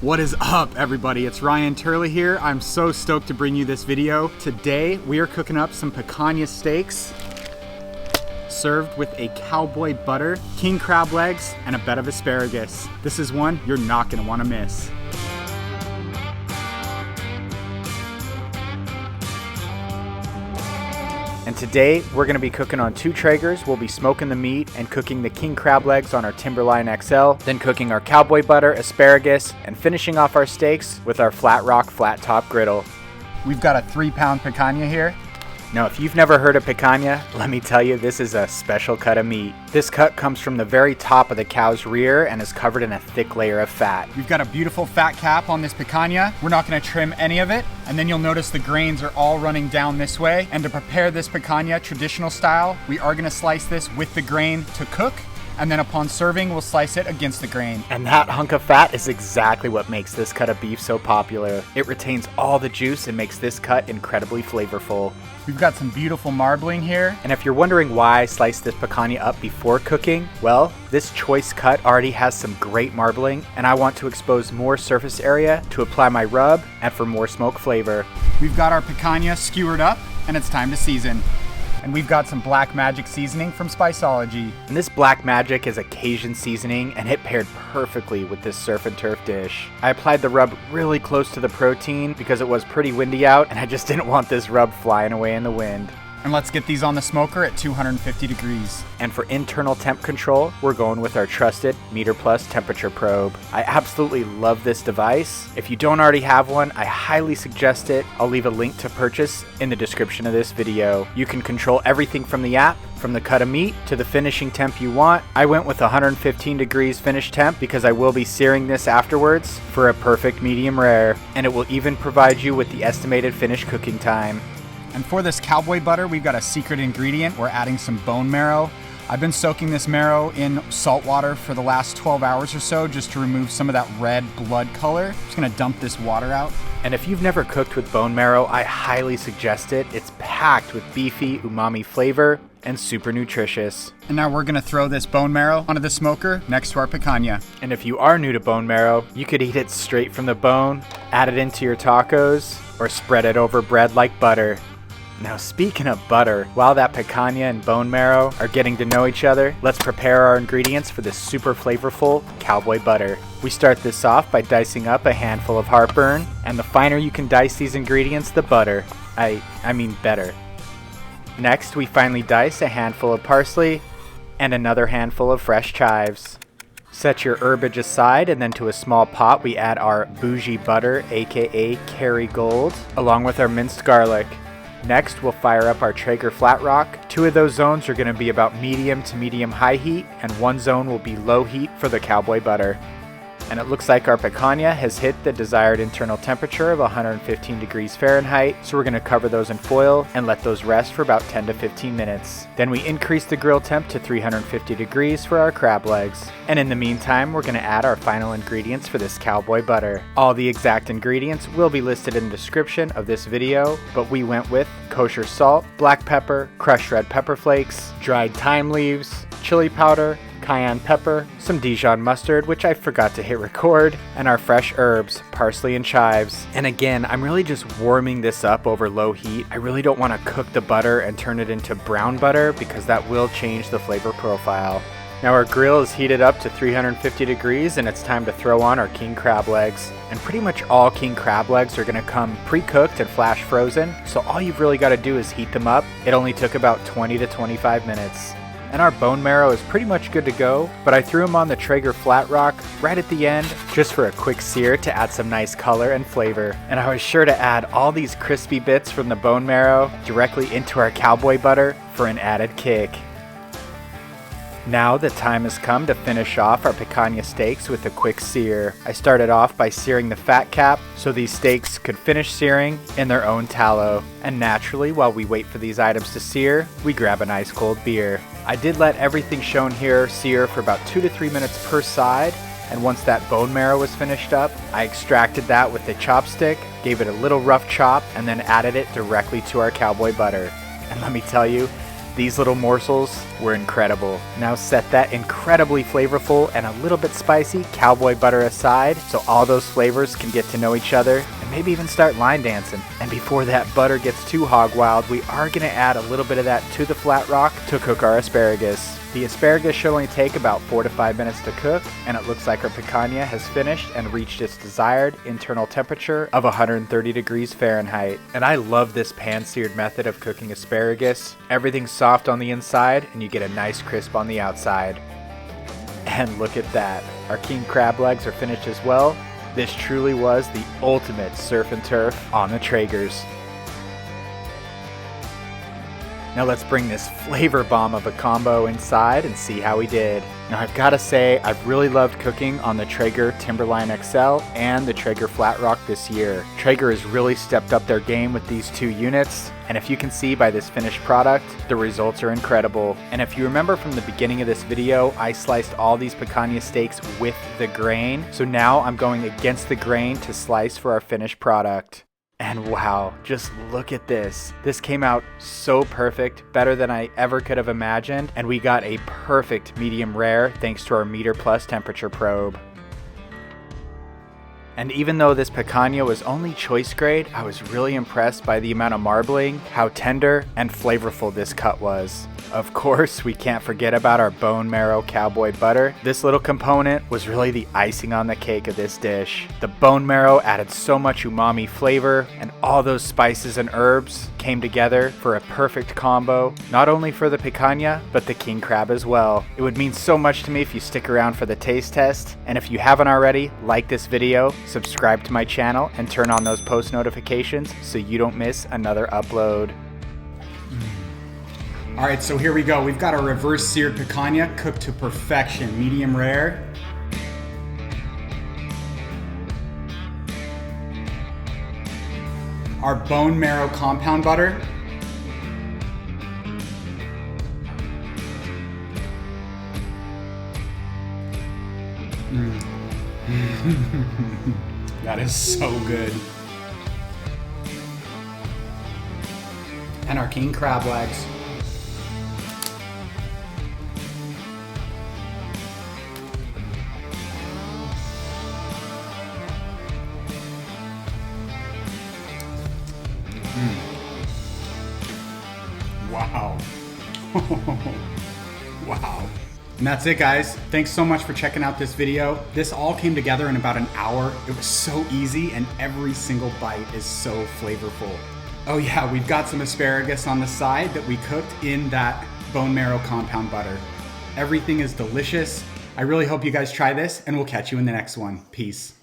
What is up, everybody? It's Ryan Turley here. I'm so stoked to bring you this video. Today, we are cooking up some picanha steaks served with a cowboy butter, king crab legs, and a bed of asparagus. This is one you're not gonna wanna miss. And today, we're gonna be cooking on 2 Traegers. We'll be smoking the meat and cooking the king crab legs on our Timberline XL, then cooking our cowboy butter, asparagus, and finishing off our steaks with our Flatrock flat top griddle. We've got a 3-pound picanha here. Now, if you've never heard of picanha, let me tell you, this is a special cut of meat. This cut comes from the very top of the cow's rear and is covered in a thick layer of fat. We've got a beautiful fat cap on this picanha. We're not gonna trim any of it. And then you'll notice the grains are all running down this way. And to prepare this picanha traditional style, we are gonna slice this with the grain to cook. And then upon serving, we'll slice it against the grain. And that hunk of fat is exactly what makes this cut of beef so popular. It retains all the juice and makes this cut incredibly flavorful. We've got some beautiful marbling here. And if you're wondering why I sliced this picanha up before cooking, well, this choice cut already has some great marbling, and I want to expose more surface area to apply my rub and for more smoke flavor. We've got our picanha skewered up, and it's time to season. And we've got some Black Magic seasoning from Spiceology. And this Black Magic is a Cajun seasoning, and it paired perfectly with this surf and turf dish. I applied the rub really close to the protein because it was pretty windy out, and I just didn't want this rub flying away in the wind. And let's get these on the smoker at 250 degrees. And for internal temp control, we're going with our trusted Meter Plus temperature probe. I absolutely love this device. If you don't already have one, I highly suggest it. I'll leave a link to purchase in the description of this video. You can control everything from the app, from the cut of meat to the finishing temp you want. I went with 115 degrees finish temp because I will be searing this afterwards for a perfect medium rare. And it will even provide you with the estimated finished cooking time. And for this cowboy butter, we've got a secret ingredient. We're adding some bone marrow. I've been soaking this marrow in salt water for the last 12 hours or so just to remove some of that red blood color. I'm just gonna dump this water out. And if you've never cooked with bone marrow, I highly suggest it. It's packed with beefy, umami flavor and super nutritious. And now we're gonna throw this bone marrow onto the smoker next to our picanha. And if you are new to bone marrow, you could eat it straight from the bone, add it into your tacos, or spread it over bread like butter. Now, speaking of butter, while that picanha and bone marrow are getting to know each other, let's prepare our ingredients for this super flavorful cowboy butter. We start this off by dicing up a handful of heartburn, and the finer you can dice these ingredients, the butter. I mean better. Next, we finely dice a handful of parsley and another handful of fresh chives. Set your herbage aside, and then to a small pot we add our bougie butter, aka Kerrygold, along with our minced garlic. Next, we'll fire up our Traeger Flatrock. 2 of those zones are going to be about medium to medium high heat, and 1 zone will be low heat for the cowboy butter. And it looks like our picanha has hit the desired internal temperature of 115 degrees Fahrenheit, so we're going to cover those in foil and let those rest for about 10 to 15 minutes. Then we increase the grill temp to 350 degrees for our crab legs. And in the meantime, we're going to add our final ingredients for this cowboy butter. All the exact ingredients will be listed in the description of this video, but we went with kosher salt, black pepper, crushed red pepper flakes, dried thyme leaves, chili powder, cayenne pepper, some Dijon mustard, which I forgot to hit record, and our fresh herbs, parsley and chives. And again, I'm really just warming this up over low heat. I really don't want to cook the butter and turn it into brown butter because that will change the flavor profile. Now our grill is heated up to 350 degrees, and it's time to throw on our king crab legs. And pretty much all king crab legs are going to come pre-cooked and flash frozen, so all you've really got to do is heat them up. It only took about 20 to 25 minutes. And our bone marrow is pretty much good to go, but I threw them on the Traeger Flatrock right at the end just for a quick sear to add some nice color and flavor. And I was sure to add all these crispy bits from the bone marrow directly into our cowboy butter for an added kick. Now the time has come to finish off our picanha steaks with a quick sear. I started off by searing the fat cap so these steaks could finish searing in their own tallow. And naturally, while we wait for these items to sear, we grab an ice cold beer. I did let everything shown here sear for about 2 to 3 minutes per side, and once that bone marrow was finished up, I extracted that with a chopstick, gave it a little rough chop, and then added it directly to our cowboy butter. And let me tell you, These little morsels were incredible. Now set that incredibly flavorful and a little bit spicy cowboy butter aside so all those flavors can get to know each other and maybe even start line dancing. And before that butter gets too hog wild, we are going to add a little bit of that to the Flatrock to cook our asparagus. The asparagus should only take about 4 to 5 minutes to cook, and it looks like our picanha has finished and reached its desired internal temperature of 130 degrees Fahrenheit. And I love this pan-seared method of cooking asparagus. Everything's soft on the inside, and you get a nice crisp on the outside. And look at that. Our king crab legs are finished as well. This truly was the ultimate surf and turf on the Traegers. Now let's bring this flavor bomb of a combo inside and see how we did. Now I've got to say, I've really loved cooking on the Traeger Timberline XL and the Traeger Flatrock this year. Traeger has really stepped up their game with these two units, and if you can see by this finished product, the results are incredible. And if you remember from the beginning of this video, I sliced all these picanha steaks with the grain. So now I'm going against the grain to slice for our finished product. And wow, just look at this. This came out so perfect, better than I ever could have imagined, and we got a perfect medium rare thanks to our meter plus temperature probe. And even though this picanha was only choice grade, I was really impressed by the amount of marbling, how tender and flavorful this cut was. Of course, we can't forget about our bone marrow cowboy butter. This little component was really the icing on the cake of this dish. The bone marrow added so much umami flavor, and all those spices and herbs came together for a perfect combo, not only for the picanha, but the king crab as well. It would mean so much to me if you stick around for the taste test, and if you haven't already, like this video, subscribe to my channel, and turn on those post notifications so you don't miss another upload. All right, so here we go. We've got our reverse seared picanha cooked to perfection, medium rare. Our bone marrow compound butter. That is so good. And our king crab legs. Wow. Wow. And that's it, guys. Thanks so much for checking out this video. This all came together in about an hour. It was so easy, and every single bite is so flavorful. Oh yeah, we've got some asparagus on the side that we cooked in that bone marrow compound butter. Everything is delicious. I really hope you guys try this, and we'll catch you in the next one. Peace.